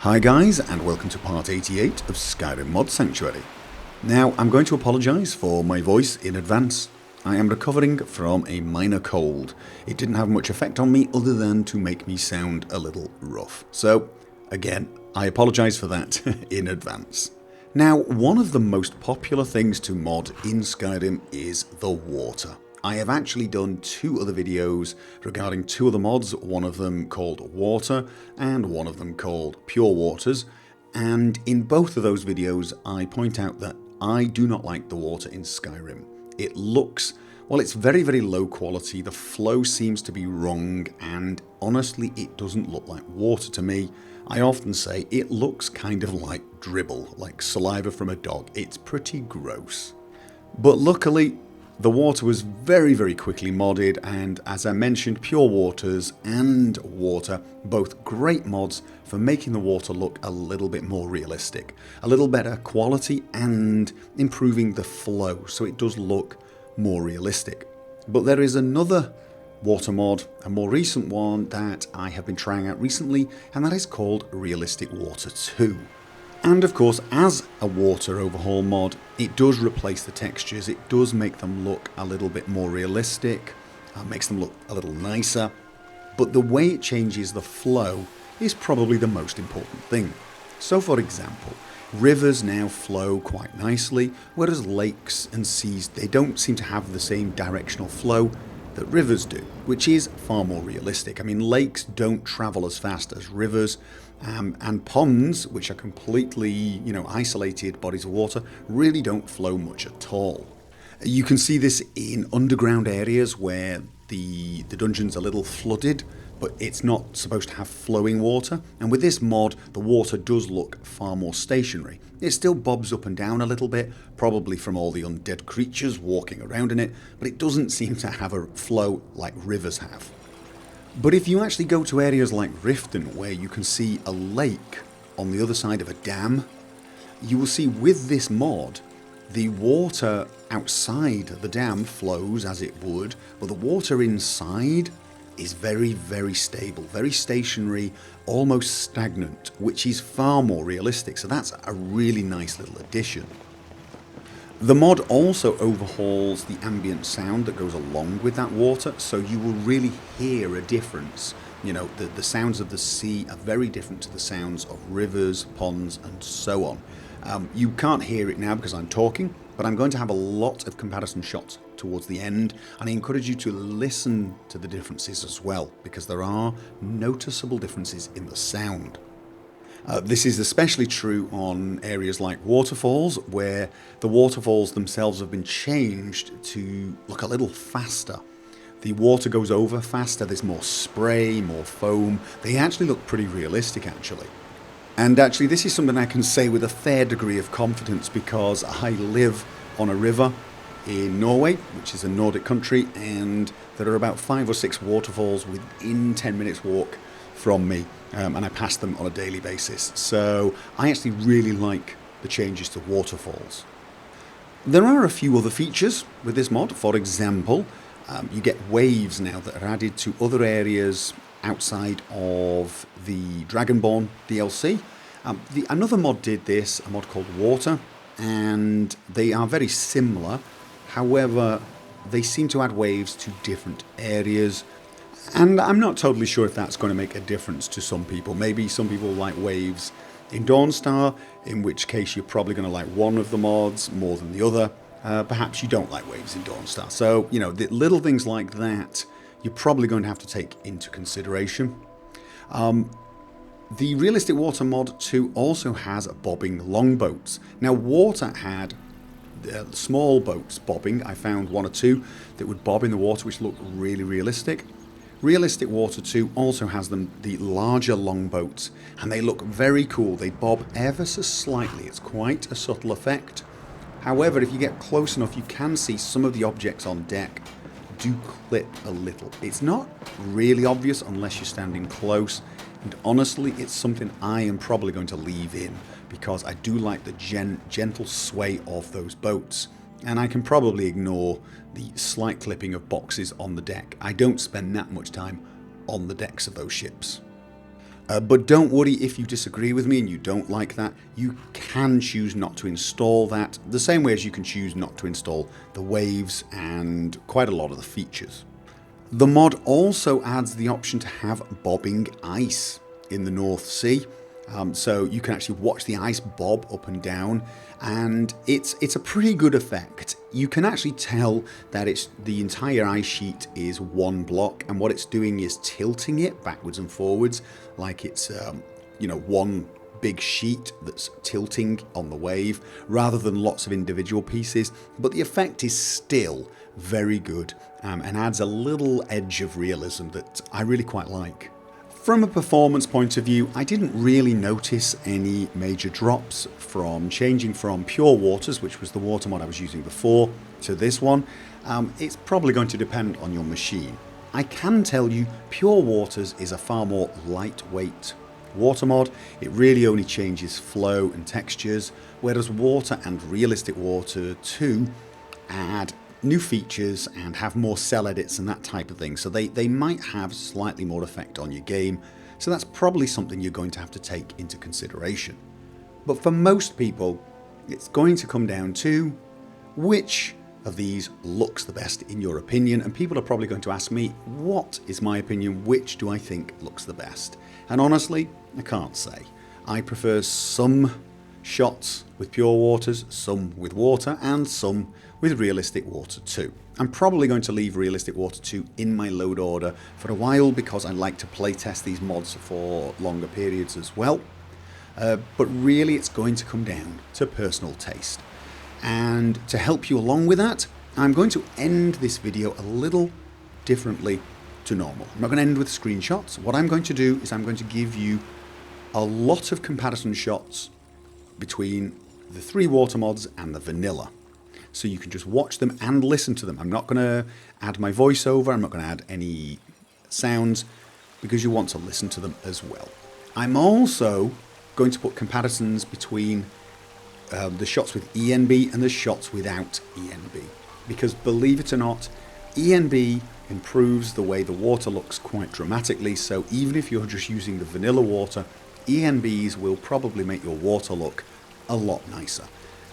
Hi guys, and welcome to part 88 of Skyrim Mod Sanctuary. Now, I'm going to apologise for my voice in advance. I am recovering from a minor cold. It didn't have much effect on me other than to make me sound a little rough. So, again, I apologise for that in advance. Now, one of the most popular things to mod in Skyrim is the water. I have actually done two other videos regarding two other mods, one of them called W.A.T.E.R and one of them called Pure Waters, and in both of those videos I point out that I do not like the water in Skyrim. It looks, well, it's very low quality, the flow seems to be wrong, and honestly it doesn't look like water to me. I often say it looks kind of like dribble, like saliva from a dog. It's pretty gross. But luckily, the water was very quickly modded, and as I mentioned, Pure Waters and W.A.T.E.R, both great mods for making the water look a little bit more realistic. A little better quality and improving the flow so it does look more realistic. But there is another water mod, a more recent one that I have been trying out recently, and that is called Realistic Water 2. And of course, as a water overhaul mod, it does replace the textures, it does make them look a little bit more realistic, makes them look a little nicer, but the way it changes the flow is probably the most important thing. So for example, rivers now flow quite nicely, whereas lakes and seas, they don't seem to have the same directional flow that rivers do, which is far more realistic. I mean, lakes don't travel as fast as rivers, and ponds, which are completely, isolated bodies of water, really don't flow much at all. You can see this in underground areas where the dungeon's a little flooded, but it's not supposed to have flowing water, and with this mod, the water does look far more stationary. It still bobs up and down a little bit, probably from all the undead creatures walking around in it, but it doesn't seem to have a flow like rivers have. But if you actually go to areas like Riften, where you can see a lake on the other side of a dam, you will see with this mod, the water outside the dam flows as it would, but the water inside is very stable, very stationary, almost stagnant, which is far more realistic, so that's a really nice little addition. The mod also overhauls the ambient sound that goes along with that water, so you will really hear a difference. The sounds of the sea are very different to the sounds of rivers, ponds, and so on. You can't hear it now because I'm talking, but I'm going to have a lot of comparison shots towards the end, and I encourage you to listen to the differences as well, because there are noticeable differences in the sound. This is especially true on areas like waterfalls, where the waterfalls themselves have been changed to look a little faster. The water goes over faster, there's more spray, more foam. They actually look pretty realistic, actually. And actually, this is something I can say with a fair degree of confidence, because I live on a river in Norway, which is a Nordic country, and there are about 5 or 6 waterfalls within 10 minutes walk from me, and I pass them on a daily basis. So I actually really like the changes to waterfalls. There are a few other features with this mod. For example, you get waves now that are added to other areas outside of the Dragonborn DLC. Another mod did this, a mod called W.A.T.E.R, and they are very similar. However, they seem to add waves to different areas, and I'm not totally sure if that's going to make a difference to some people. Maybe some people like waves in Dawnstar, in which case you're probably going to like one of the mods more than the other. Perhaps you don't like waves in Dawnstar. So, the little things like that, you're probably going to have to take into consideration. The Realistic Water mod 2 also has bobbing longboats. Now, W.A.T.E.R had small boats bobbing. I found 1 or 2 that would bob in the water, which looked really realistic. Realistic Water 2 also has the larger longboats, and they look very cool. They bob ever so slightly. It's quite a subtle effect. However, if you get close enough, you can see some of the objects on deck do clip a little. It's not really obvious unless you're standing close, and honestly, it's something I am probably going to leave in, because I do like the gentle sway of those boats, and I can probably ignore the slight clipping of boxes on the deck. I don't spend that much time on the decks of those ships. But don't worry if you disagree with me and you don't like that. You can choose not to install that, the same way as you can choose not to install the waves and quite a lot of the features. The mod also adds the option to have bobbing ice in the North Sea. So you can actually watch the ice bob up and down, and it's a pretty good effect. You can actually tell that the entire ice sheet is one block, and what it's doing is tilting it backwards and forwards, like it's one big sheet that's tilting on the wave rather than lots of individual pieces. But the effect is still very good and adds a little edge of realism that I really quite like. From a performance point of view, I didn't really notice any major drops from changing from Pure Waters, which was the water mod I was using before, to this one. It's probably going to depend on your machine. I can tell you Pure Waters is a far more lightweight water mod. It really only changes flow and textures, whereas Water and Realistic Water 2 add new features and have more cell edits and that type of thing, so they might have slightly more effect on your game, so that's probably something you're going to have to take into consideration. But for most people, it's going to come down to which of these looks the best in your opinion, and people are probably going to ask me, what is my opinion, which do I think looks the best? And honestly, I can't say. I prefer some shots with Pure Waters, some with Water, and some with Realistic Water 2. I'm probably going to leave Realistic Water 2 in my load order for a while because I like to play test these mods for longer periods as well. But really it's going to come down to personal taste. And to help you along with that, I'm going to end this video a little differently to normal. I'm not going to end with screenshots. What I'm going to do is I'm going to give you a lot of comparison shots between the 3 water mods and the vanilla. So you can just watch them and listen to them. I'm not going to add my voiceover, I'm not going to add any sounds, because you want to listen to them as well. I'm also going to put comparisons between the shots with ENB and the shots without ENB. Because believe it or not, ENB improves the way the water looks quite dramatically, so even if you're just using the vanilla water, ENBs will probably make your water look a lot nicer.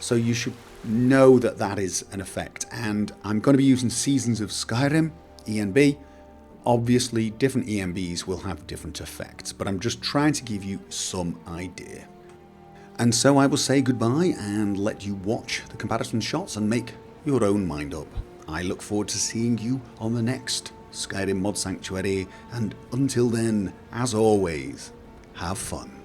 So you should know that that is an effect, and I'm going to be using Seasons of Skyrim, ENB. Obviously different ENBs will have different effects, but I'm just trying to give you some idea. And so I will say goodbye and let you watch the comparison shots and make your own mind up. I look forward to seeing you on the next Skyrim Mod Sanctuary, and until then, as always, have fun.